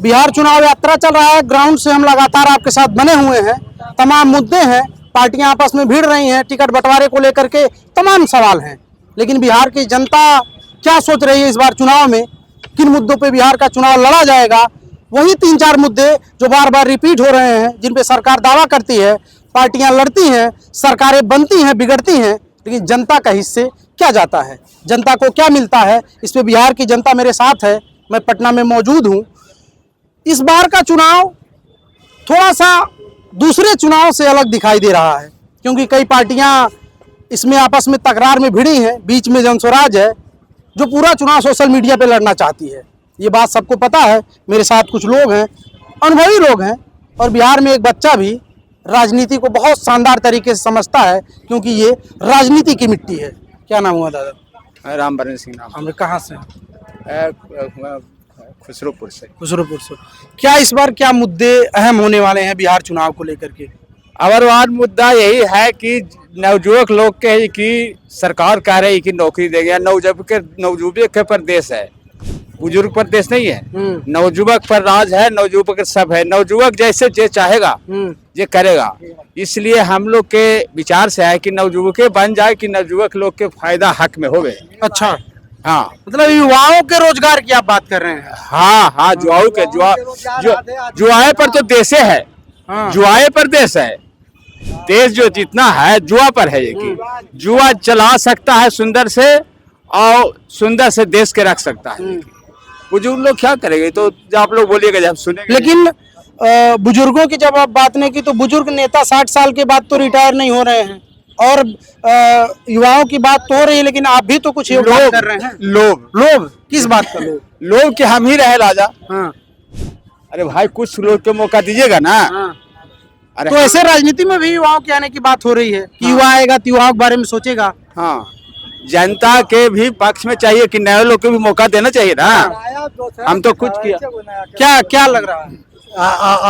बिहार चुनाव यात्रा चल रहा है। ग्राउंड से हम लगातार आपके साथ बने हुए हैं। तमाम मुद्दे हैं, पार्टियां आपस में भिड़ रही हैं, टिकट बंटवारे को लेकर के तमाम सवाल हैं। लेकिन बिहार की जनता क्या सोच रही है इस बार चुनाव में, किन मुद्दों पे बिहार का चुनाव लड़ा जाएगा, वही 3-4 मुद्दे जो बार बार रिपीट हो रहे हैं, जिन पे सरकार दावा करती है, पार्टियां लड़ती हैं, सरकारें बनती हैं, बिगड़ती हैं, लेकिन जनता का हिस्से क्या जाता है, जनता को क्या मिलता है, इस पे बिहार की जनता मेरे साथ है। मैं पटना में मौजूद हूँ। इस बार का चुनाव थोड़ा सा दूसरे चुनाव से अलग दिखाई दे रहा है, क्योंकि कई पार्टियां इसमें आपस में तकरार में भिड़ी हैं। बीच में जनस्वराज है जो पूरा चुनाव सोशल मीडिया पे लड़ना चाहती है। ये बात सबको पता है। मेरे साथ कुछ लोग हैं, अनुभवी लोग हैं, और बिहार में एक बच्चा भी राजनीति को बहुत शानदार तरीके से समझता है, क्योंकि ये राजनीति की मिट्टी है। क्या नाम हुआ दादा? रामबरन सिंह नाम। हम कहाँ से? खुसरोपुर से। खुसरोपुर से। क्या इस बार क्या मुद्दे अहम होने वाले हैं बिहार चुनाव को लेकर के? अवरवाद मुद्दा यही है कि नवयुवक लोग के कि सरकार कह रही कि नौकरी देंगे। नवयुवक के पर देश है, बुजुर्ग पर देश नहीं है। नवयुवक पर राज है, नवयुवक सब है। नवयुवक जैसे जे चाहेगा ये करेगा। इसलिए हम लोग के विचार से है कि नवयुवक बन जाए कि नवयुवक लोग के फायदा हक में होवे। अच्छा, हाँ, मतलब युवाओं के रोजगार की आप बात कर रहे हैं? हाँ, जुआओं के जुआए पर तो देशे है। जुआए पर देश है। देश जो जितना है जुआ पर है, कि जुआ चला सकता है सुंदर से, और सुंदर से देश के रख सकता है। बुजुर्ग लोग क्या करेंगे, तो आप लोग बोलिएगा जब सुनेंगे। लेकिन बुजुर्गों की जब आप बात नहीं की, तो बुजुर्ग नेता 60 साल के बाद तो रिटायर नहीं हो रहे हैं, और युवाओं की बात तो हो रही है, लेकिन आप भी तो कुछ योगदान कर रहे हैं। लोभ किस बात का लोभ? लोभ कि हम ही रहे राजा। हाँ। अरे भाई, कुछ लोग को मौका दीजिएगा ना। हाँ। अरे तो ऐसे राजनीति में भी युवाओं के आने की बात हो रही है कि युवा आएगा तो युवाओं के बारे में सोचेगा। हाँ, जनता के भी पक्ष में चाहिए कि नए लोग को भी मौका देना चाहिए ना। हम तो कुछ किया। क्या लग रहा है?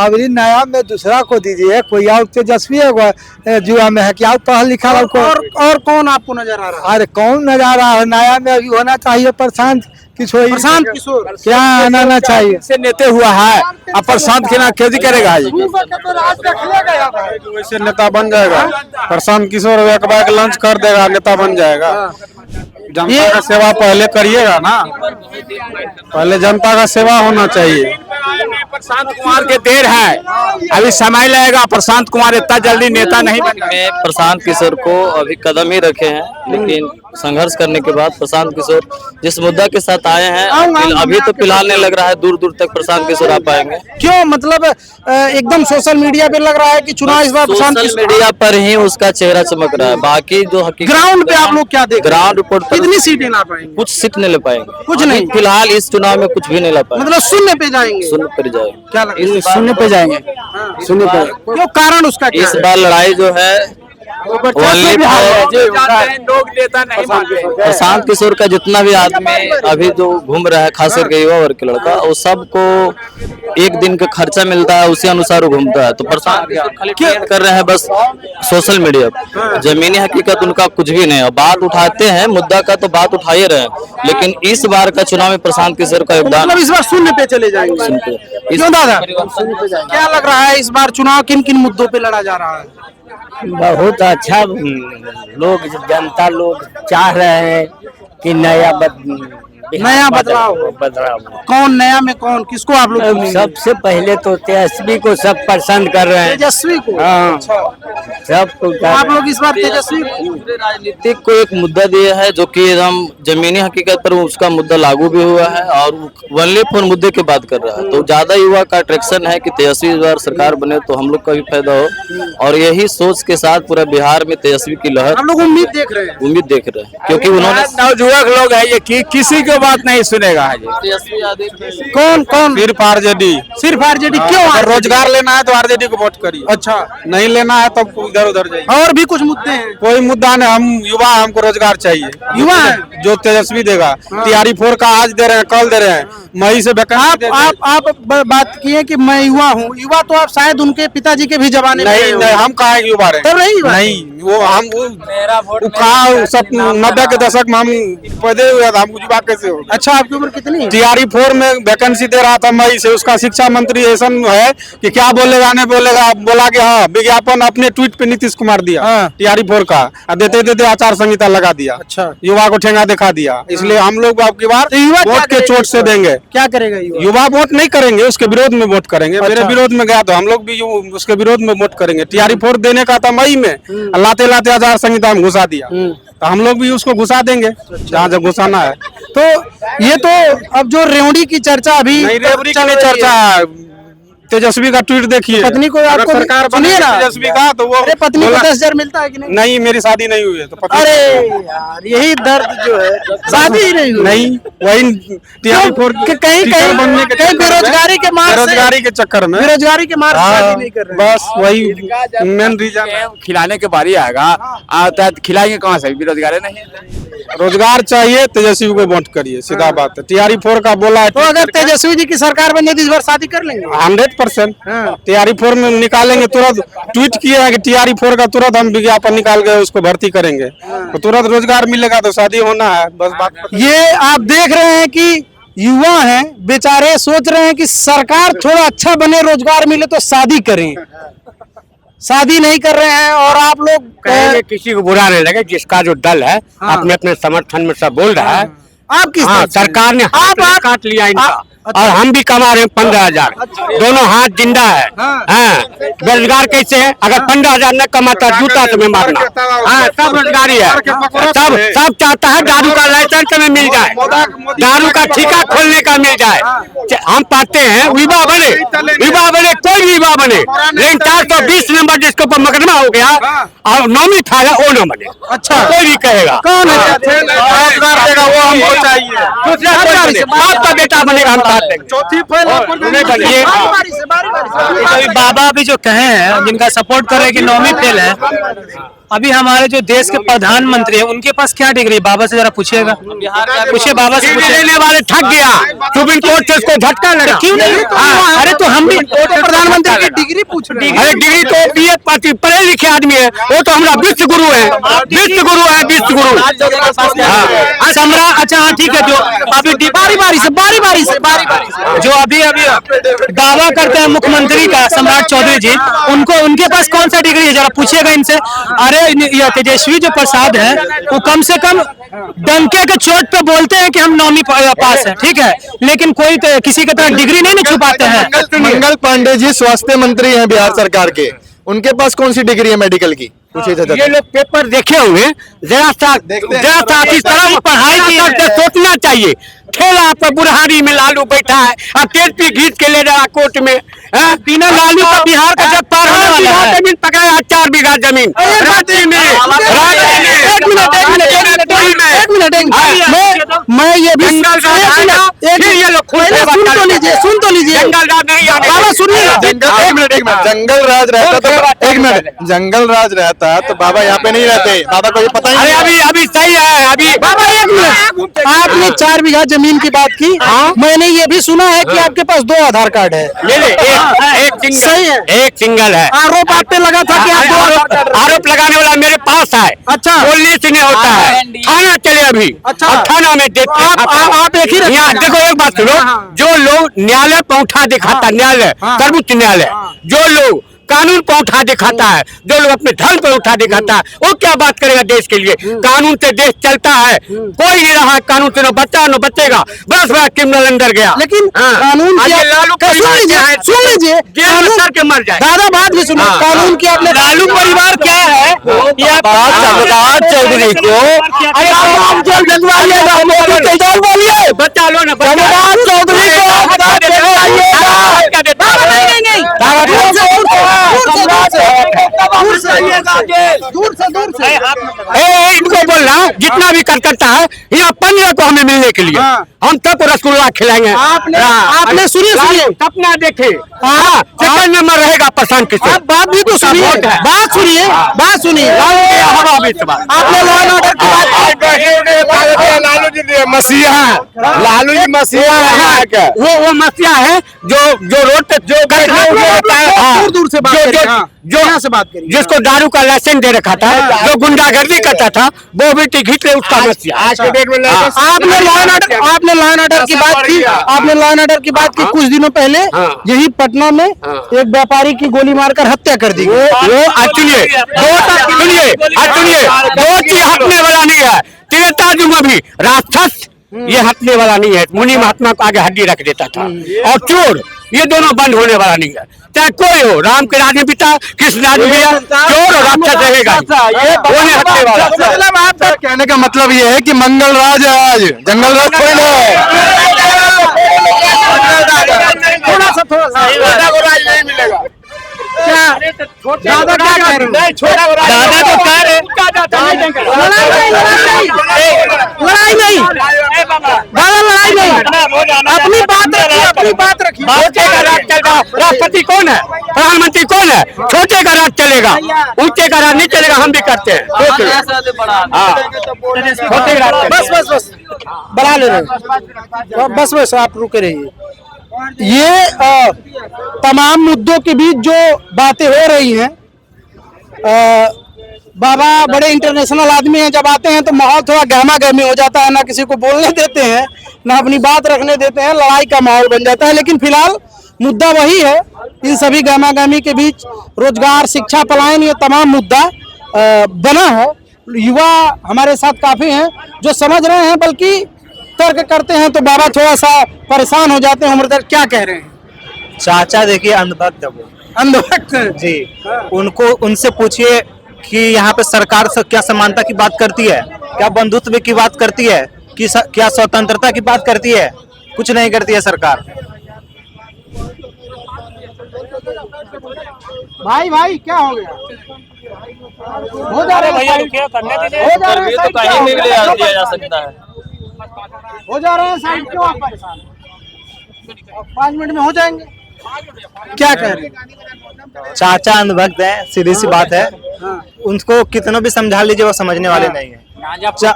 अभी नया में दूसरा को दीजिए। कोई और तेजस्वी है जुआ में है, क्या पढ़ा लिखा और कौन आपको नजर आ रहा है? अरे कौन नजर आ रहा है? नया में अभी होना चाहिए प्रशांत किशोर। क्या आना चाहिए? से नेते हुआ है, अब प्रशांत के ना खेती करेगा। वैसे नेता बन जाएगा। प्रशांत किशोर एक बार लंच कर देगा, नेता बन जाएगा। जनता का सेवा पहले करिएगा ना, पहले जनता का सेवा होना चाहिए। प्रशांत कुमार के देर है, अभी समय लगेगा। प्रशांत कुमार इतना जल्दी नेता नहीं बने। प्रशांत किशोर को अभी कदम ही रखे हैं, लेकिन संघर्ष करने के बाद प्रशांत किशोर जिस मुद्दा के साथ आए हैं, अभी तो फिलहाल नहीं लग रहा है दूर दूर तक प्रशांत किशोर आ पाएंगे। क्यों? मतलब एकदम सोशल मीडिया पे लग रहा है कि चुनाव इस बार प्रशांत सोशल मीडिया पर ही उसका चेहरा चमक रहा है। बाकी जो ग्राउंड पे आप लोग क्या देख रहे हैं? ग्राउंड रिपोर्ट पर कितनी सीटें ला पाएंगे? कुछ सीट नहीं ले पाएंगे, कुछ नहीं। फिलहाल इस चुनाव में कुछ भी नहीं ला पाएंगे। मतलब शून्य पे जाएंगे? शून्य पर जाएंगे। क्या लगता है? शून्य पे जाएंगे। शून्य पे। क्यों? कारण उसका क्या इस है? बार लड़ाई जो है लोग नेता नहीं मानते। प्रशांत किशोर का जितना भी आदमी अभी जो घूम रहा है, खास करके युवा वर्ग के लड़का, वो सबको एक दिन का खर्चा मिलता है, उसी अनुसार वो घूमता है। तो प्रशांत किशोर खाली ट्रेंड कर रहे हैं बस सोशल मीडिया पर। जमीनी हकीकत उनका कुछ भी नहीं है। बात उठाते हैं मुद्दा का तो बात उठा ही रहे हैं, लेकिन इस बार का चुनाव में प्रशांत किशोर का योगदान। मतलब इस बार शून्य पे चले जाएंगे? क्यों दादा, क्या लग रहा है इस बार चुनाव किन किन मुद्दों पे लड़ा जा रहा है? बहुत अच्छा लोग, जनता लोग चाह रहे हैं कि नया बदलाव। कौन नया में कौन? किसको आप लोग? सबसे पहले तो तेजस्वी को सब पसंद कर रहे हैं। तेजस्वी को? हाँ, सबको। आप लोग इस बार तेजस्वी राजनीतिक को एक मुद्दा दिया है जो कि एकदम जमीनी हकीकत पर उसका मुद्दा लागू भी हुआ है, और वनली फॉर मुद्दे की बात कर रहा है। तो ज्यादा युवा का अट्रैक्शन है कि तेजस्वी इस बार सरकार बने तो हम लोग का भी फायदा हो, और यही सोच के साथ पूरा बिहार में तेजस्वी की लहर हम लोग उम्मीद देख रहे हैं। उम्मीद देख रहे हैं, क्योंकि उन्होंने नवयुवक लोग है ये कि किसी को बात नहीं सुनेगा। कौन? सिर्फ आरजेडी। सिर्फ आरजेडी? क्यों? रोजगार लेना है तो आरजेडी को वोट करिए। अच्छा, नहीं लेना है तो इधर उधर जाइए। और भी कुछ मुद्दे हैं? कोई मुद्दा नहीं, हम युवा, हमको रोजगार चाहिए। युवा है जो तेजस्वी देगा। टीआरई 4 का आज दे रहे हैं, कल दे रहे हैं, मई से आप बात किए कि मैं युवा हूँ। युवा तो आप शायद उनके पिताजी के भी जमाने में नहीं नहीं, हम कहा युवा रहे, तब नहीं नहीं, वो हम कहा सब 90 के दशक में हम पैदे हुए थे, हम युवा कैसे हो। अच्छा, आपकी उम्र कितनी है? टीआरई 4 में वैकेंसी दे रहा था मई से, उसका शिक्षा मंत्री ऐसा है कि क्या बोलेगा नहीं बोलेगा, बोला कि हाँ विज्ञापन अपने ट्वीट पे नीतीश कुमार दिया टीआरई 4 का, देते देते आचार संहिता लगा दिया। अच्छा, युवा को ठेंगा दिखा दिया। इसलिए हम लोग अब की बार वोट के चोट से देंगे। क्या करेगा युवा? वोट नहीं करेंगे, उसके विरोध में वोट करेंगे। मेरे विरोध में गया तो हम लोग भी उसके विरोध में वोट करेंगे। टीआरई 4 देने का था मई में, लाते लाते आचार संहिता में घुसा दिया, तो हम लोग भी उसको घुसा देंगे जहाँ जब घुसाना है। तो ये तो अब जो रेवड़ी की चर्चा अभी नहीं, रेवड़ी की चर्चा, तेजस्वी का ट्वीट देखिए। पत्नी को आपको सरकार सुनिए ना, तेजस्वी का तो वो अरे पत्नी को 10,000 मिलता है कि नहीं? नहीं, मेरी शादी नहीं हुई है तो अरे यार, यही दर्द जो है, शादी ही नहीं हुई। नहीं, वही टीआरई 4 कहीं बेरोजगारी के मार, बेरोजगारी के चक्कर में, बेरोजगारी के मार शादी नहीं कर रहे। बस वही मेन रीजन है। खिलाने के बारी आएगा, आता है खिलाएंगे कहाँ से? बेरोजगारी नहीं है। रोजगार चाहिए, तेजस्वी को वोट करिए, सीधा बात है। टीआरई 4 का बोला है तो अगर तेजस्वी जी की सरकार बन जाती, इस बार शादी कर लेंगे? 100%। टीआरई 4 में निकालेंगे, तुरंत ट्वीट किए हैं कि टीआरई 4 का तुरंत हम विज्ञापन निकाल के उसको भर्ती करेंगे, तो तुरंत रोजगार मिलेगा, तो शादी होना है। बस बात। ये आप देख रहे हैं कि युवा हैं बेचारे, सोच रहे हैं कि सरकार थोड़ा अच्छा बने, रोजगार मिले तो शादी करें, शादी नहीं कर रहे हैं। और आप लोग कहेंगे किसी को बुरा नहीं लगे, जिसका जो दल है अपने अपने समर्थन में सब बोल रहा है। आप किस सरकार ने हाथ काट लिया इनका, और हम भी कमा रहे हैं 15,000, दोनों हाथ जिंदा है। बेरोजगार कैसे है? अगर 15,000 न कमाता जूता तुम्हें मारना। सब रोजगारी है, सब चाहता है दारू का लाइसेंस में मिल जाए, दारू का ठेका खोलने का मिल जाए। हम पाते हैं युवा बने, कोई भी युवा बने, लेकिन 420 नंबर जिसके ऊपर मुकदमा हो गया और नौमी था वो न बने। अच्छा, कोई भी कहेगा कौन है रोजगार देगा वो हमको चाहिए। आपका बेटा बनेगा, हम चौथी बाबा अभी जो कहे हैं, जिनका सपोर्ट कर रहे हैं कि नौवीं फेल है, अभी हमारे जो देश के प्रधानमंत्री है उनके पास क्या डिग्री? बाबा से जरा पूछिएगा, पूछिए बाबा से। लेने वाले थक गया, सुप्रीम कोर्ट से उसको झटका लगा। क्यों नहीं? अरे तो हम भी प्रधानमंत्री की डिग्री पूछ रहे हैं। अरे डिग्री तो बीए पार्टी पढ़े लिखे आदमी है, वो तो हमारा विश्व गुरु है, विश्व गुरु है, विश्व गुरु। सम्राट, अच्छा हाँ ठीक है, जो अभी बारी से जो अभी दावा करते हैं मुख्यमंत्री का सम्राट चौधरी जी, उनके पास कौन सा डिग्री है? जरा पूछिएगा इनसे। अरे यह तेजस्वी जो प्रसाद है वो कम से कम डंके के चोट पे बोलते हैं कि हम नौवीं पास है, ठीक है, लेकिन कोई किसी के तरह डिग्री नहीं छुपाते हैं। मंगल पांडे जी स्वास्थ्य मंत्री हैं बिहार सरकार के, उनके पास कौन सी डिग्री है मेडिकल की? ये लोग पेपर देखे हुए, जरा सा इस तरह पढ़ाई की सोचना चाहिए। ठेला पर बुढ़ारी में लालू बैठा है, अब तेज पी घीच के ले रहा कोर्ट में। बिना लालू का बिहार का जब पार होने वाला है, जमीन पकड़ा 4 बीघा जमीन मैं ये भी सुन तो लीजिए बाबा, सुनिए। जंगल राज रहता तो एक मिनट, जंगल राज रहता तो बाबा यहाँ पे नहीं रहते, बाबा को ये पता ही नहीं। अभी सही है। अभी बाबा एक मिनट, आपने 4 बीघा जमीन की बात की, मैंने ये भी सुना है कि आपके पास 2 आधार कार्ड है। एक सही है, एक सिंगल है। आरोप आप पे लगा था कि आरोप लगाने वाला मेरे पास है। अच्छा, बोलने से नहीं होता है, थाना चले अभी। अच्छा, थाना में देते आप एक ही यहाँ देखो, एक बात सुनो, जो लोग न्यायालय पहुंचा दिखाता, न्यायालय सर्वोच्च न्यायालय, जो लोग कानून को उठा दिखाता है, जो लोग अपने धर्म पर उठा दिखाता है, वो क्या बात करेगा देश के लिए? कानून से देश चलता है, कोई नहीं रहा कानून से, न बच्चा न बचेगा, बस बड़ा क्रिमिनल अंदर गया। लेकिन कानून की सुन लीजिए, सर के मर जाए। दादा बात भी सुनो, कानून की आपने लालू परिवार क्या है? चौधरी को बच्चा लो ना, चौधरी को इनको बोलना जितना भी करता है यहाँ 15 को हमें मिलने के लिए, हम तब रसगुल्ला खिलाएंगे। आपने सुनिए सपना देखे, हाँ सेकंड नंबर रहेगा प्रशांत किशोर। बात भी तो सुनिए, बात सुनिए। आपने लॉ एंड ऑर्डर की बात लालू जी मसीहा, लालू जी मसीहा है, वो मसीहा है जो रोड पे जो दूर से बात करिए, जिसको दारू का लाइसेंस दे रखा था, जो गुंडागर्दी करता था, वो भी टिकट ले उसका मसीहा। आज के डेट में आपने लॉ एंड ऑर्डर की बात की, आपने लॉ एंड ऑर्डर की बात की। कुछ दिनों पहले यही पटना में एक व्यापारी की गोली मारकर हत्या कर दी गई। वो सुनिए दो चीज हटने वाला नहीं है, त्रेता युग में भी राक्षस ये हटने वाला नहीं है, मुनि महात्मा को आगे हड्डी रख देता था, और चोर ये दोनों बंद होने वाला नहीं है। चाहे कोई हो, राम के राज में पिता, कृष्ण राज में पिता, चोर और राक्षस रहेगा, वो नहीं हटने वाला। मतलब आपका कहने का मतलब ये है कि मंगल राज है आज, जंगल राज कोई नहीं नहीं मिलेगा। दादा क्या कह रहे हैं? दादा तो कह रहे लड़ाई नहीं, दादा लड़ाई नहीं, अपनी बात रखिए। छोटे का राज चलेगा, राष्ट्रपति कौन है, प्रधानमंत्री कौन है, छोटे का राज चलेगा, ऊंचे का राज नहीं चलेगा। हम भी करते हैं छोटे का राज। बस बढ़ा ले रहे, बस आप रुके रहिए। ये तमाम मुद्दों के बीच जो बातें हो रही हैं, बाबा बड़े इंटरनेशनल आदमी हैं, जब आते हैं तो माहौल थोड़ा गहमा गहमी हो जाता है, ना किसी को बोलने देते हैं, ना अपनी बात रखने देते हैं, लड़ाई का माहौल बन जाता है। लेकिन फिलहाल मुद्दा वही है, इन सभी गहमा गहमी के बीच रोजगार, शिक्षा, पलायन, ये तमाम मुद्दा बना है। युवा हमारे साथ काफी हैं जो समझ रहे हैं, बल्कि तर्क करते हैं तो बाबा थोड़ा सा परेशान हो जाते हैं। उम्र क्या कह रहे हैं? चाचा देखिए अंधभक्त है वो, अंधभक्त जी। उनको उनसे पूछिए कि यहाँ पे सरकार से क्या समानता की बात करती है, क्या बंधुत्व की बात करती है, कि क्या स्वतंत्रता की बात करती है? कुछ नहीं करती है सरकार। भाई क्या हो गया? हो जा रहे भैया रुकिए, करने दीजिए, तो कहीं भी दिया जा सकता है। हो जा रहे हैं साइड, क्यों आप परेशान? 5 मिनट में हो जाएंगे। क्या कह रहे हैं? चाचा अंधभक्त है, सीधी सी बात है। उनको कितना भी समझा लीजिए वो समझने वाले नहीं है।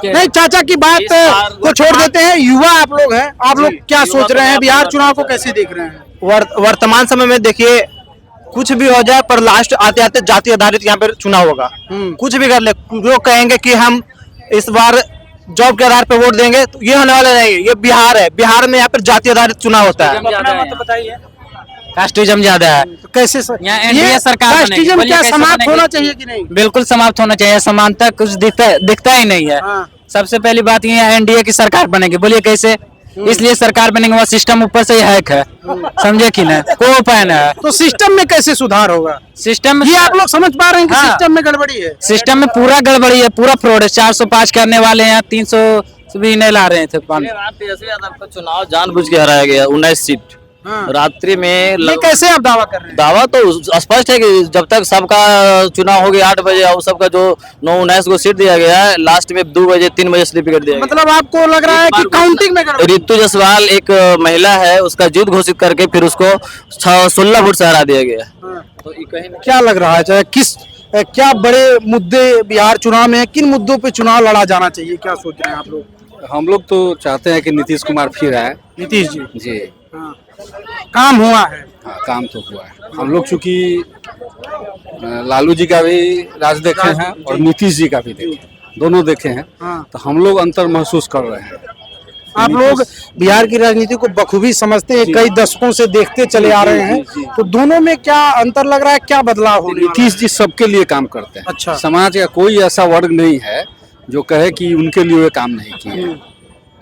नहीं, चाचा की बात को छोड़ देते हैं, युवा आप लोग हैं, आप लोग क्या सोच रहे हैं? बिहार चुनाव को कैसे देख रहे हैं? वर्तमान समय में देखिए, कुछ भी हो जाए पर लास्ट आते आते जाति आधारित यहाँ पर चुनाव होगा। कुछ भी कर ले, लोग कहेंगे कि हम इस बार जॉब के आधार पर वोट देंगे, तो ये होने वाला नहीं है। ये बिहार है, बिहार में यहाँ पर जाति आधारित चुनाव होता है। कास्टिज्म ज्यादा है। तो कैसे ये सरकार कास्टिज्म क्या समाप्त होना चाहिए कि नहीं? बिल्कुल समाप्त होना चाहिए। समानता कुछ दिखता ही नहीं है। सबसे पहली बात ये है, एनडीए की सरकार बनेगी, बोलिए कैसे? इसलिए सरकार बनेंगे, वहाँ सिस्टम ऊपर से हैक है, समझे कि नहीं? कोई उपाय नहीं है। तो सिस्टम में कैसे सुधार होगा? सिस्टम ये आप लोग समझ पा रहे हैं कि सिस्टम में गड़बड़ी है? सिस्टम में पूरा गड़बड़ी है, पूरा फ्रॉड है। 405 करने वाले हैं, 300 भी नहीं ला रहे थे। तेजस्वी यादव का चुनाव जानबूझ के हराया गया, 19 सीट रात्रि में। ये कैसे आप दावा कर रहे हैं? दावा तो स्पष्ट है कि जब तक सबका चुनाव हो गया 8 बजे, और सबका जो 19 को सीट दिया गया है, लास्ट में 2 बजे 3 बजे सर्टिफिकेट दिया। मतलब आपको लग रहा है कि काउंटिंग में गड़बड़ी? रितु जायसवाल एक महिला है, उसका जीत घोषित करके फिर उसको 16 वोट से हरा दिया गया। तो क्या लग रहा है, चाहे क्या बड़े मुद्दे बिहार चुनाव में, किन मुद्दों पे चुनाव लड़ा जाना चाहिए? क्या सोच रहे हैं आप लोग? हम लोग तो चाहते हैं कि नीतीश कुमार फिर आए। नीतीश जी जी काम हुआ है? हाँ, काम तो हुआ है। हम लोग चूंकि लालू जी का भी राज देखे हैं और नीतीश जी का भी देखे, दोनों देखे हैं, तो हम लोग अंतर महसूस कर रहे हैं। आप लोग बिहार की राजनीति को बखूबी समझते हैं, कई दशकों से देखते चले आ रहे हैं, तो दोनों में क्या अंतर लग रहा है, क्या बदलाव हो? नीतीश जी सबके लिए काम करते हैं। अच्छा। समाज का कोई ऐसा वर्ग नहीं है जो कहे कि उनके लिए वे काम नहीं किए,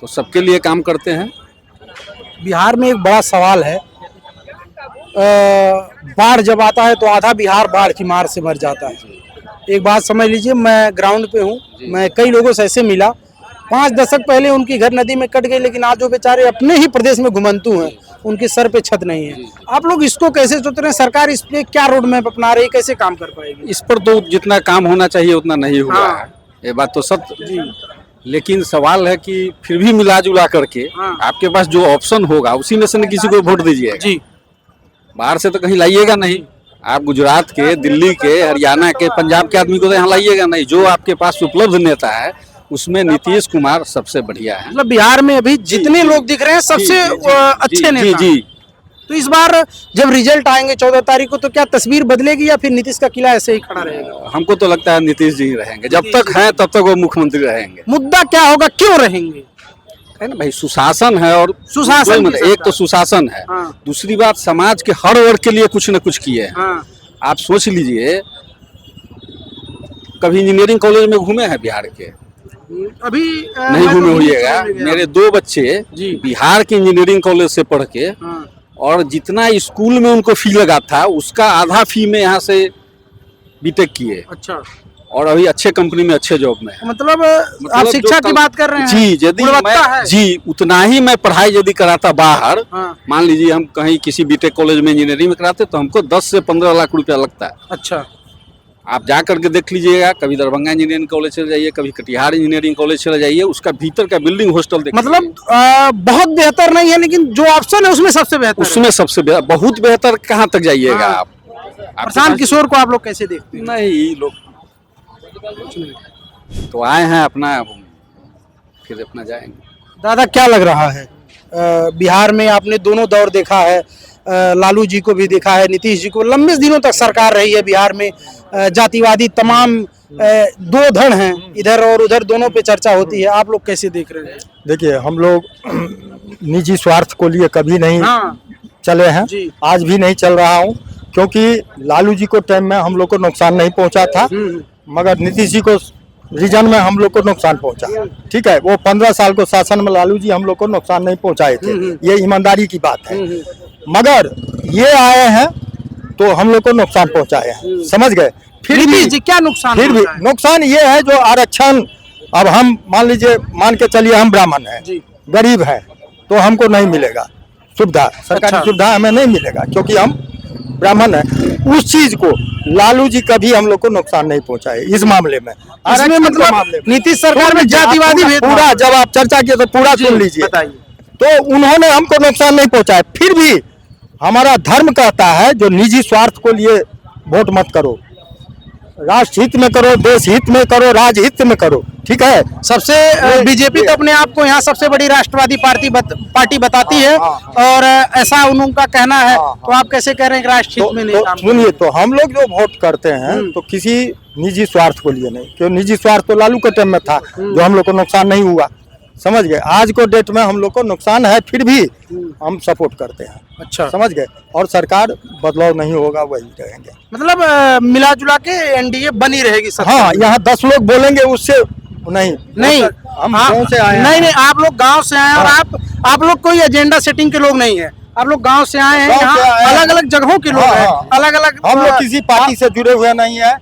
तो सबके लिए काम करते हैं। बिहार में एक बड़ा सवाल है, बाढ़ जब आता है तो आधा बिहार बाढ़ की मार से मर जाता है। एक बात समझ लीजिए, मैं ग्राउंड पे हूँ, मैं कई लोगों से ऐसे मिला, 5 दशक पहले उनकी घर नदी में कट गई, लेकिन आज वो बेचारे अपने ही प्रदेश में घुमंतु हैं, उनके सर पे छत नहीं है। आप लोग इसको कैसे सोच रहे हैं, सरकार इस पे क्या रोड मैप अपना रही है, कैसे काम कर पाएगी? इस पर तो जितना काम होना चाहिए उतना नहीं हुआ है, ये बात तो सत्य। लेकिन सवाल है कि फिर भी मिला जुला करके आपके पास जो ऑप्शन होगा उसी में से न किसी को वोट दीजिएगा जी। बाहर से तो कहीं लाइएगा नहीं, आप गुजरात के, दिल्ली के, हरियाणा के, पंजाब के आदमी को तो यहाँ लाइएगा नहीं। जो आपके पास उपलब्ध नेता है उसमें नीतीश कुमार सबसे बढ़िया है। मतलब बिहार में अभी जितने लोग दिख रहे हैं सबसे अच्छे नेता। जी। तो इस बार जब रिजल्ट आएंगे 14 तारीख को, तो क्या तस्वीर बदलेगी या फिर नीतीश का किला ऐसे ही खड़ा रहेगा? हमको तो लगता है नीतीश जी ही रहेंगे, जब तक हैं तब तक वो मुख्यमंत्री रहेंगे। मुद्दा क्या होगा, क्यों रहेंगे? है ना भाई, सुशासन है। और सुशासन एक तो सुशासन है, दूसरी बात समाज के हर वर्ग के लिए कुछ न कुछ किए हैं। आप सोच लीजिए, कभी इंजीनियरिंग कॉलेज में घूमे हैं बिहार के? अभी नहीं घूमे होइएगा। मेरे 2 बच्चे बिहार के इंजीनियरिंग कॉलेज से पढ़ के, और जितना स्कूल में उनको फी लगा था उसका आधा फी में यहाँ से बीटेक किए। अच्छा। और अभी अच्छे कंपनी में, अच्छे जॉब में। मतलब आप शिक्षा की बात कर रहे हैं? जी। यदि मैं उतना ही मैं पढ़ाई यदि कराता बाहर, मान लीजिए हम कहीं किसी बीटेक कॉलेज में इंजीनियरिंग में कराते तो हमको 10 से 15 लाख रुपया लगता है। अच्छा। आप जा करके देख लीजिएगा, कभी दरभंगा इंजीनियरिंग कॉलेज चले जाइए, कभी कटिहार इंजीनियरिंग कॉलेज चले जाइए, उसका भीतर का बिल्डिंग हॉस्टल देखिए। मतलब बहुत बेहतर नहीं है, लेकिन जो ऑप्शन है उसमें सबसे बेहतर। उसमें सबसे बेहतर, बहुत बेहतर कहाँ तक जाइएगा आप? प्रशांत किशोर को आप लोग कैसे देखते हैं? नहीं, लोग तो आए हैं अपना, फिर अपना जाएंगे। दादा क्या लग रहा है, बिहार में आपने दोनों दौर देखा है, लालू जी को भी देखा है, नीतीश जी को, लंबे दिनों तक सरकार रही है बिहार में, जातिवादी तमाम 2 धड़ हैं, इधर और उधर दोनों पे चर्चा होती है। आप लोग कैसे देख रहे हैं? देखिए, हम लोग निजी स्वार्थ को लिए कभी नहीं चले हैं, आज भी नहीं चल रहा हूँ, क्योंकि लालू जी को टाइम में हम लोग को नुकसान नहीं पहुँचा था, मगर नीतीश जी को रीजन में हम लोग को नुकसान पहुंचा। ठीक है, वो 15 साल को शासन में लालू जी हम लोग को नुकसान नहीं पहुंचाए थे, ये ईमानदारी की बात है। मगर ये आए हैं तो हम लोग को नुकसान पहुंचाए हैं, समझ गए? फिर भी क्या नुकसान? फिर भी नुकसान ये है जो आरक्षण, अब हम मान लीजिए, मान के चलिए हम ब्राह्मण हैं, गरीब हैं, तो हमको नहीं मिलेगा सुविधा, सरकारी सुविधा हमें नहीं मिलेगा क्योंकि हम ब्राह्मण है। उस चीज को लालू जी कभी हम लोग को नुकसान नहीं पहुंचाए इस मामले में। इसमें मतलब नीतीश सरकार में जातिवादी पूरा, जब आप चर्चा किए तो पूरा सुन लीजिए। तो उन्होंने हमको नुकसान नहीं पहुंचाया, फिर भी हमारा धर्म कहता है जो निजी स्वार्थ को लिए वोट मत करो, राष्ट्र हित में करो, देश हित में करो, राज्य हित में करो। ठीक है, सबसे बीजेपी तो अपने आप को यहाँ सबसे बड़ी राष्ट्रवादी पार्टी बताती है, और ऐसा उनका कहना है। तो आप कैसे कह रहे हैं कि राष्ट्र हित में नहीं काम? सुनिए, तो हम लोग जो वोट करते हैं तो किसी निजी स्वार्थ को लिए नहीं, क्यों? निजी स्वार्थ तो लालू के टाइम में था, जो हम लोग को नुकसान नहीं हुआ, समझ गए? आज को डेट में हम लोग को नुकसान है, फिर भी हम सपोर्ट करते हैं। अच्छा, समझ गए? और सरकार बदलाव नहीं होगा, वही रहेंगे। मतलब मिला जुला के एनडीए बनी रहेगी। हाँ, यहाँ 10 लोग बोलेंगे उससे नहीं, हम गाँव से आए हैं। नहीं, आप लोग गाँव से आए हैं, और आप लोग कोई एजेंडा सेटिंग के लोग नहीं है, आप लोग गांव से आए हैं, अलग अलग जगहों के लोग हैं, अलग अलग। हम लोग किसी पार्टी से जुड़े हुए नहीं है,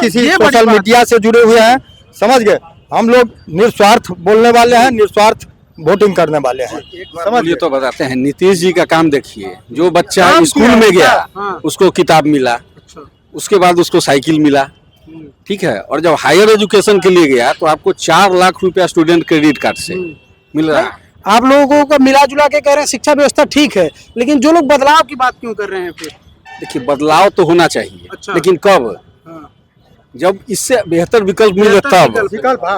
किसी सोशल मीडिया से जुड़े हुए हैं, समझ गए? हम लोग निस्वार्थ बोलने वाले हैं, निस्वार्थ वोटिंग करने वाले हैं। समझ, ये तो बताते हैं। नीतीश जी का काम देखिए, जो बच्चा स्कूल में गया उसको किताब मिला, उसके बाद उसको साइकिल मिला, ठीक है, और जब हायर एजुकेशन के लिए गया तो आपको 4 लाख रुपया स्टूडेंट क्रेडिट कार्ड से मिल रहा है। आप लोगों को मिला जुला के कह रहे हैं सिक्षा व्यवस्था ठीक है, लेकिन जो लोग बदलाव की बात क्यों कर रहे हैं? फिर देखिए, बदलाव तो होना चाहिए, लेकिन कब? जब इससे बेहतर विकल्प मिले तब।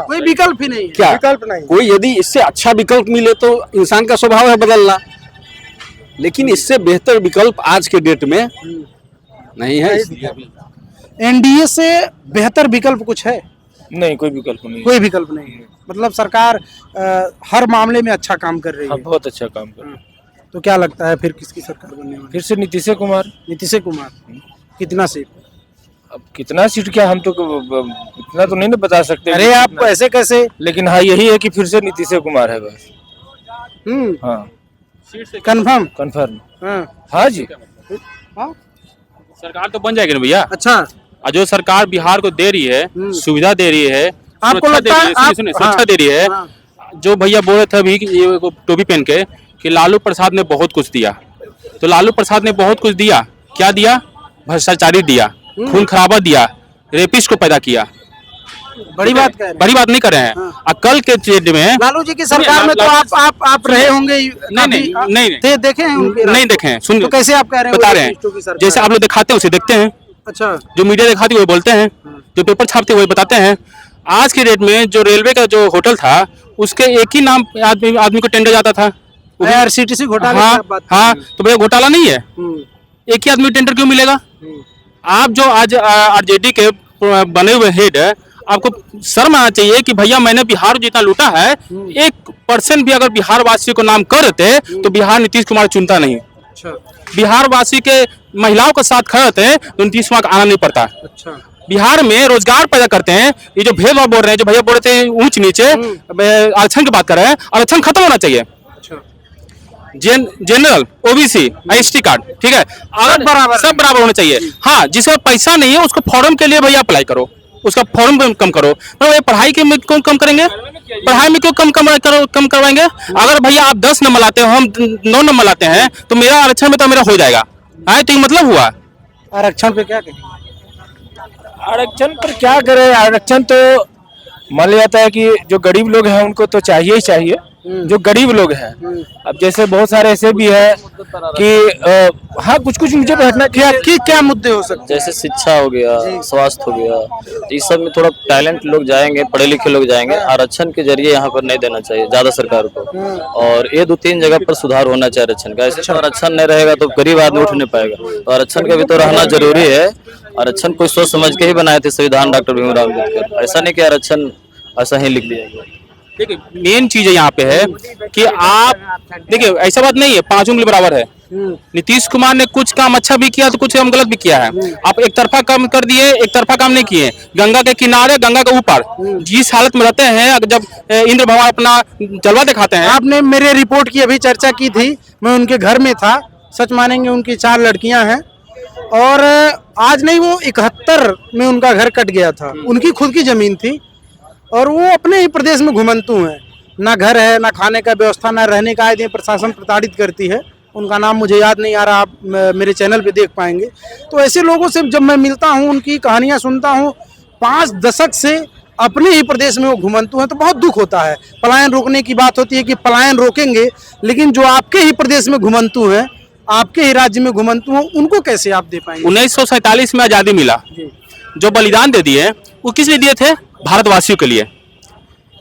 कोई विकल्प ही नहीं, क्या विकल्प नहीं? कोई यदि इससे अच्छा विकल्प मिले तो इंसान का स्वभाव है बदलना, लेकिन इससे बेहतर विकल्प आज के डेट में नहीं है। एनडीए से बेहतर विकल्प कुछ है? नहीं, कोई विकल्प नहीं, कोई विकल्प नहीं है। मतलब सरकार हर मामले में अच्छा काम कर रही है। बहुत अच्छा काम कर रही है। तो क्या लगता है फिर किसकी सरकार बनने वाली? फिर से नीतीश कुमार। नीतीश कुमार। कितना सीट? अब कितना सीट क्या, हम तो इतना तो नहीं ना बता सकते। अरे आप ऐसे कैसे? लेकिन हाँ, यही है कि फिर से नीतीश कुमार है बस। हाँ, कंफर्म? कंफर्म। हाँ जी, सरकार तो बन जाएगी ना भैया। अच्छा, और जो सरकार बिहार को दे रही है, सुविधा दे रही है, आपको लगता है सुरक्षा दे रही है, जो भैया बोल रहे थे अभी ये टोपी पहन के कि लालू प्रसाद ने बहुत कुछ दिया, तो लालू प्रसाद ने बहुत कुछ दिया, क्या दिया? भ्रष्टाचारी दिया, खून खराबा दिया, रेपिस्ट को पैदा किया। बड़ी बात कह रहे हैं। बड़ी बात नहीं कर रहे हैं। कल के डेट में लालू जी की सरकार में तो आप रहे होंगे। नहीं देखे हैं उनके? नहीं देखे हैं। सुन, तो कैसे आप कह रहे हैं? बता रहे हैं, जैसे आप लोग दिखाते हैं उसे देखते हैं। अच्छा, जो मीडिया दिखाती है वही बोलते हैं, जो पेपर छापते हैं वही बताते हैं। आज के डेट में जो रेलवे का जो होटल था उसके एक ही नाम आदमी को टेंडर जाता था, IRCTC घोटाला। हाँ, तो भैया घोटाला नहीं है? एक ही आदमी टेंडर क्यों मिलेगा? आप जो आज आरजेडी के बने हुए हेड है, आपको शर्म आना चाहिए कि भैया मैंने बिहार जितना लूटा है, 1% भी अगर बिहार वासी को नाम कर देते तो बिहार नीतीश कुमार चुनता नहीं। अच्छा, बिहार वासी के महिलाओं के साथ खड़े होते हैं तो नीतीश कुमार आना नहीं पड़ता। अच्छा, बिहार में रोजगार पैदा करते हैं। ये जो भेदभाव बोल रहे हैं, जो भैया बोल रहे थे ऊंच नीचे, आरक्षण की बात कर रहे हैं, आरक्षण खत्म होना चाहिए। जनरल, OBC, ST कार्ड, ठीक है, सब बराबर होने चाहिए। हाँ, जिसका पैसा नहीं है उसको फॉर्म के लिए भैया अप्लाई करो, उसका फॉर्म कम करो। तो पढ़ाई के में क्यों कम करेंगे? पढ़ाई में क्यों कम करवाएंगे? अगर भैया आप 10 नंबर लाते हो, हम 9 नंबर लाते हैं, तो मेरा आरक्षण में तो मेरा हो जाएगा। तो मतलब हुआ आरक्षण पे क्या कहेंगे? आरक्षण पर क्या करे? आरक्षण तो मान लिया जाता है कि जो गरीब लोग हैं उनको तो चाहिए ही चाहिए, जो गरीब लोग हैं। अब जैसे बहुत सारे ऐसे भी है कि हाँ, कुछ मुझे बैठना क्या मुद्दे हो सकते हैं? जैसे शिक्षा हो गया, स्वास्थ्य हो गया, इस सब में थोड़ा टैलेंट लोग जाएंगे, पढ़े लिखे लोग जाएंगे। आरक्षण के जरिए यहाँ पर नहीं देना चाहिए ज्यादा सरकार को, और ये 2-3 जगह पर सुधार होना चाहिए आरक्षण का। ऐसे आरक्षण नहीं रहेगा तो गरीब आदमी उठ नहीं पाएगा, तो आरक्षण का भी तो रहना जरूरी है। आरक्षण कोई सोच समझ के ही बनाए थे संविधान डॉक्टर भीमराव अम्बेडकर, ऐसा नहीं कि आरक्षण ऐसा ही लिख दिया गया। देखिए, मेन चीज यहाँ पे है कि आप देखिए, ऐसा बात नहीं है 5 उंगली बराबर है। नीतीश कुमार ने कुछ काम अच्छा भी किया तो कुछ काम गलत भी किया है। आप एक तरफा काम कर दिए, एक तरफा काम नहीं किए। गंगा के किनारे, गंगा के ऊपर जिस हालत में रहते हैं, जब इंद्र भगवान अपना जलवा दिखाते हैं। आपने मेरे रिपोर्ट की अभी चर्चा की थी, मैं उनके घर में था। सच मानेंगे उनकी 4 लड़कियां हैं, और आज नहीं, वो 71 में उनका घर कट गया था। उनकी खुद की जमीन थी, और वो अपने ही प्रदेश में घुमंतू हैं। ना घर है, ना खाने का व्यवस्था, ना रहने का। आए प्रशासन प्रताड़ित करती है। उनका नाम मुझे याद नहीं आ रहा, आप मेरे चैनल पे देख पाएंगे। तो ऐसे लोगों से जब मैं मिलता हूँ, उनकी कहानियाँ सुनता हूँ, 5 दशक से अपने ही प्रदेश में वो घुमंतू हैं, तो बहुत दुख होता है। पलायन रोकने की बात होती है कि पलायन रोकेंगे, लेकिन जो आपके ही प्रदेश में घुमंतू हैं, आपके ही राज्य में घुमंतू हैं, उनको कैसे आप दे पाएंगे? 1947 में आजादी मिला, जो बलिदान दे दिए वो किस लिए दिए थे? भारतवासियों के लिए,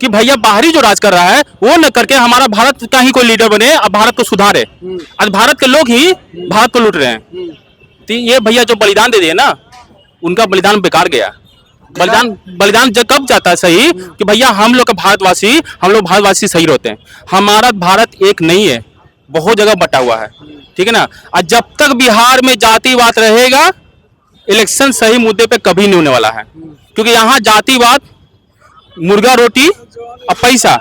कि भैया बाहरी जो राज कर रहा है वो न करके हमारा भारत का ही कोई लीडर बने, अब भारत को सुधारे। आज भारत के लोग ही भारत को लूट रहे हैं। तो ये भैया जो बलिदान दे दिए ना, उनका बलिदान बेकार गया। बलिदान जब कब जाता है सही कि भैया हम लोग भारतवासी सही रहते हैं। हमारा भारत एक नहीं है, बहुत जगह बटा हुआ है, ठीक है ना। और जब तक बिहार में जातिवाद रहेगा, इलेक्शन सही मुद्दे पे कभी नहीं होने वाला है, क्योंकि यहाँ जातिवाद, मुर्गा रोटी और पैसा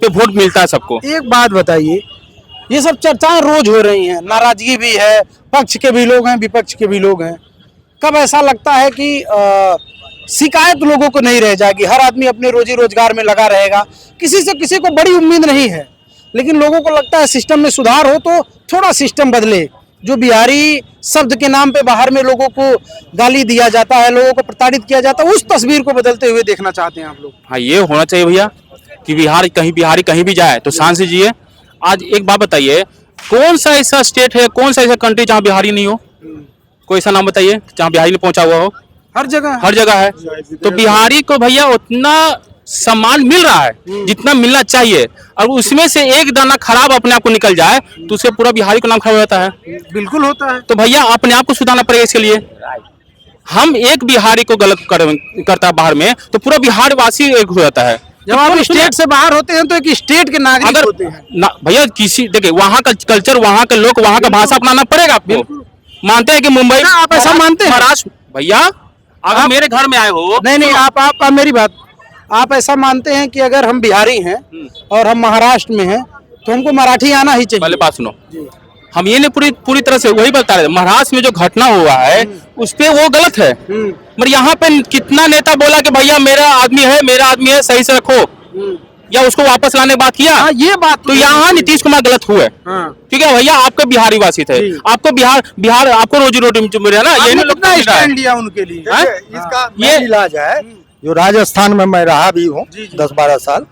पे वोट मिलता है सबको। एक बात बताइए, ये सब चर्चाएं रोज हो रही हैं, नाराजगी भी है, पक्ष के भी लोग हैं, विपक्ष के भी लोग हैं। कब ऐसा लगता है कि शिकायत लोगों को नहीं रह जाएगी, हर आदमी अपने रोजी रोजगार में लगा रहेगा, किसी से किसी को बड़ी उम्मीद नहीं है, लेकिन लोगों को लगता है सिस्टम में सुधार हो तो थोड़ा सिस्टम बदले। जो बिहारी शब्द के नाम पे बाहर में लोगों को गाली दिया जाता है, लोगों को प्रताड़ित किया जाता है, उस तस्वीर को बदलते हुए देखना चाहते हैं आप लोग? हाँ, ये होना चाहिए भैया कि बिहारी कहीं भी जाए तो शान से जिए। आज एक बात बताइए, कौन सा ऐसा स्टेट है, कौन सा ऐसा कंट्री जहाँ बिहारी नहीं हो? कोई ऐसा नाम बताइए जहाँ बिहारी नहीं पहुंचा हुआ हो। हर जगह है। तो बिहारी को भैया उतना सम्मान मिल रहा है जितना मिलना चाहिए, और उसमें से एक दाना खराब अपने आप को निकल जाए तो उससे पूरा बिहारी को नाम खराब हो जाता है। बिल्कुल होता है। तो भैया अपने आप को सुधारना पड़ेगा। इसके लिए हम एक बिहारी को गलत करता है बाहर में, तो पूरा बिहार वासी एक हो जाता है। जब आप स्टेट से बाहर होते हैं तो एक स्टेट के नागरिक होते हैं। भैया देखिए, वहाँ का कल्चर, वहाँ के लोग, वहाँ का भाषा अपनाना पड़ेगा आपको। मानते हैं कि मुंबई, आप ऐसा मानते हैं? महाराष्ट्र, भैया अगर मेरे घर में आए हो, नहीं, आप मेरी बात, आप ऐसा मानते हैं कि अगर हम बिहारी हैं और हम महाराष्ट्र में हैं तो हमको मराठी आना ही चाहिए? पहले बात सुनो, हम ये नहीं पूरी तरह से वही बता रहे। महाराष्ट्र में जो घटना हुआ है उस पे वो गलत है, मगर यहाँ पे कितना नेता बोला कि भैया मेरा आदमी है, सही से रखो। या उसको वापस लाने की बात किया? ये बात तो यहाँ नीतीश कुमार गलत हुए, क्योंकि भैया आपके बिहारी वासी थे, आपको बिहार आपको रोजी रोटी मिल रहा है ना, ये कितना स्टैंड लिया उनके लिए। इसका ये इलाज है, जो राजस्थान में मैं रहा भी हूँ 10-12 साल,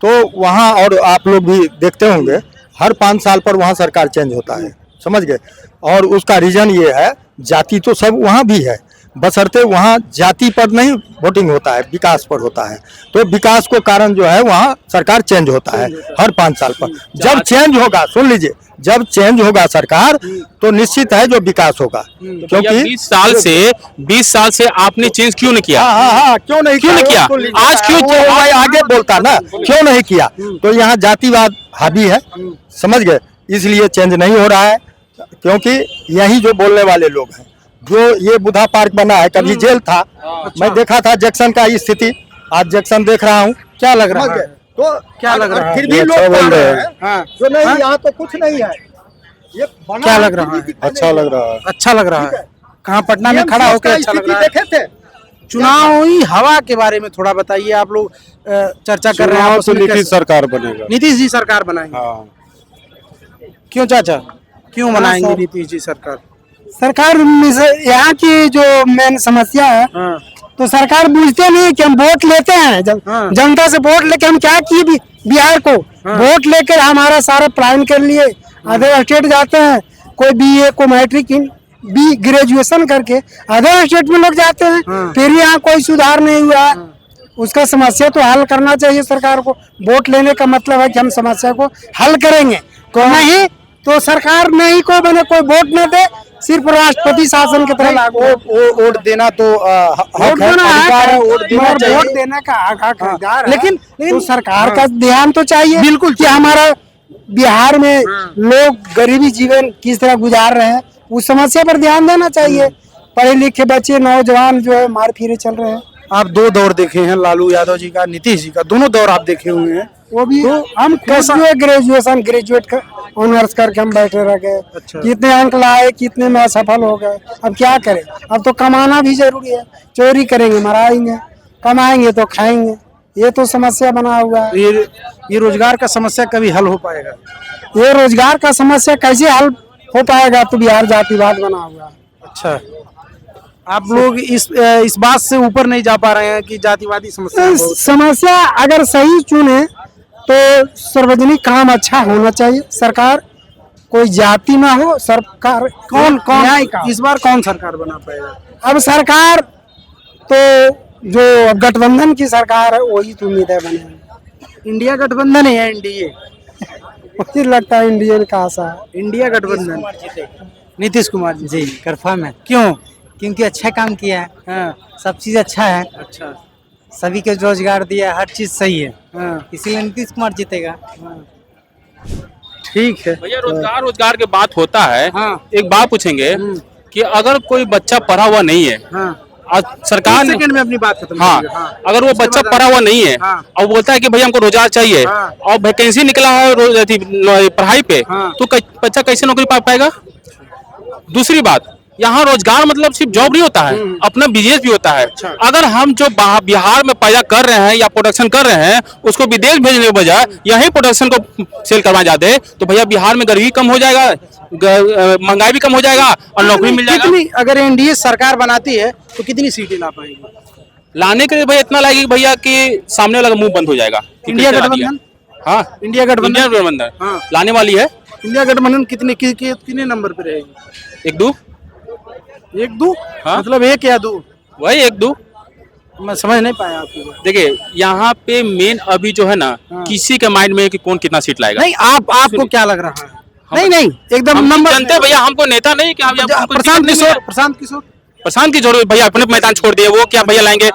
तो वहाँ और आप लोग भी देखते होंगे हर 5 साल पर वहाँ सरकार चेंज होता है, समझ गए। और उसका रीजन ये है, जाति तो सब वहाँ भी है, बशर्ते वहाँ जाति पर नहीं वोटिंग होता है, विकास पर होता है। तो विकास को कारण जो है वहाँ सरकार चेंज होता है हर 5 साल पर। जब चेंज होगा, सुन लीजिए, जब चेंज होगा सरकार तो निश्चित है जो विकास होगा। क्योंकि 20 साल से आपने चेंज क्यों नहीं किया? हाँ, क्यों नहीं किया? आज क्यों भाई आगे बोलता ना, क्यों नहीं किया? तो यहाँ जातिवाद हावी है, समझ गए, इसलिए चेंज नहीं हो रहा है। क्योंकि यही जो बोलने वाले लोग हैं, जो ये बुधा पार्क बना है, कभी जेल था, मैं देखा था जैक्सन का स्थिति, आज जैक्सन देख रहा हूँ, क्या लग रहा है? तो क्या लग रहा है? फिर भी लोग बोल रहे हैं जो नहीं, यहाँ तो कुछ नहीं है। ये क्या लग रहा है? अच्छा लग रहा है, अच्छा लग रहा है। कहाँ पटना में खड़ा होकर अच्छा लग रहा है? देखे थे चुनावी हवा के बारे में थोड़ा बताइए। आप लोग चर्चा कर रहे हैं, तो नीतीश सरकार बनेगा, नीतीश जी सरकार बनाएंगे। क्यों चाचा, क्यों बनाएंगे नीतीश जी सरकार? सरकार यहाँ की जो मेन समस्या है, तो सरकार बुझते नहीं कि हम वोट लेते हैं, जनता से वोट लेके हम क्या किए बिहार को, वोट लेकर हमारा सारा प्लान कर लिए, अदर स्टेट जाते हैं, कोई BA को मैट्रिक भी ग्रेजुएशन करके अदर स्टेट में लोग जाते हैं, फिर यहाँ कोई सुधार नहीं हुआ। उसका समस्या तो हल करना चाहिए सरकार को। वोट लेने का मतलब है कि हम समस्या को हल करेंगे, नहीं तो सरकार नहीं को बने, कोई वोट न दे, सिर्फ राष्ट्रपति शासन की तरह लागू। वोट देना तो वोट देना है, वोट देने का हक है, लेकिन तो सरकार का ध्यान तो चाहिए बिल्कुल कि हमारा बिहार में लोग गरीबी जीवन किस तरह गुजार रहे हैं, उस समस्या पर ध्यान देना चाहिए। पढ़े लिखे बच्चे नौजवान जो है मार फिरे चल रहे हैं। आप 2 दौर देखे हैं, लालू यादव जी का, नीतीश जी का, दोनों दौर आप देखे हुए हैं। वो भी तो हम ग्रेजुएट ऑनर्स करके हम बैठे रह गए। कितने अंक लाए, कितने में असफल हो गए। अब क्या करें, अब तो कमाना भी जरूरी है। चोरी करेंगे मराएंगे, कमाएंगे तो खाएंगे, ये तो समस्या बना हुआ है। ये रोजगार का समस्या कभी हल हो पाएगा? ये रोजगार का समस्या कैसे हल हो पाएगा, तो बिहार जातिवाद बना हुआ है। अच्छा, आप लोग इस बात से ऊपर नहीं जा पा रहे हैं कि जातिवादी समस्या अगर सही चुने तो सार्वजनिक काम अच्छा होना चाहिए। सरकार कोई जाति ना हो, सरकार कौन इस बार कौन सरकार बना पाएगा? अब सरकार तो जो गठबंधन की सरकार है वही तो उम्मीद है बने। इंडिया गठबंधन है या NDA? मुझे लगता है इंडिया का आशा है, इंडिया गठबंधन। नीतीश कुमार जी कंफर्म है। क्यों? क्योंकि अच्छा काम किया है, सब चीज अच्छा है, अच्छा, सभी के रोजगार दिया, हर चीज सही है, इसीलिए नीतीश कुमार जीतेगा। ठीक है भैया। रोजगार की बात होता है, एक बात पूछेंगे कि अगर कोई बच्चा पढ़ा हुआ नहीं है, आज सरकार सेकंड में अपनी बात खत्म हाँ, अगर वो बच्चा पढ़ा हुआ नहीं है और बोलता है कि भैया हमको रोजगार चाहिए और वैकेंसी निकला है पढ़ाई पे, तो बच्चा कैसे नौकरी पा पाएगा? दूसरी बात, यहाँ रोजगार मतलब सिर्फ जॉब नहीं होता है, अपना बिजनेस भी होता है। अगर हम जो बिहार में पैदा कर रहे हैं या प्रोडक्शन कर रहे हैं उसको विदेश भेजने के बजाय यही प्रोडक्शन को सेल करवाए जाते तो भैया बिहार में गरीबी कम हो जाएगा, महंगाई भी कम हो जाएगा और नौकरी मिल जाएगा। कितनी अगर NDA सरकार बनाती है तो कितनी सीटें ला पाएगी? लाने के लिए भैया इतना लाएगी भैया कि सामने वाला का मुंह बंद हो जाएगा। इंडिया गठबंधन, हाँ, इंडिया गठबंधन लाने वाली है। इंडिया गठबंधन कितने नंबर पे रहेगी? 1-2 हाँ? मतलब 1 या 2? वही 1-2, मैं समझ नहीं पाया आपकी बात। देखिए यहाँ पे मेन अभी जो है ना, किसी के माइंड में कि कौन कितना सीट लाएगा। नहीं, आपको क्या लग रहा है? नहीं एकदम नंबर जानते भैया, हमको नेता नहीं क्या? प्रशांत किशोर भैया अपने मैदान छोड़ दिए, वो क्या भैया लाएंगे?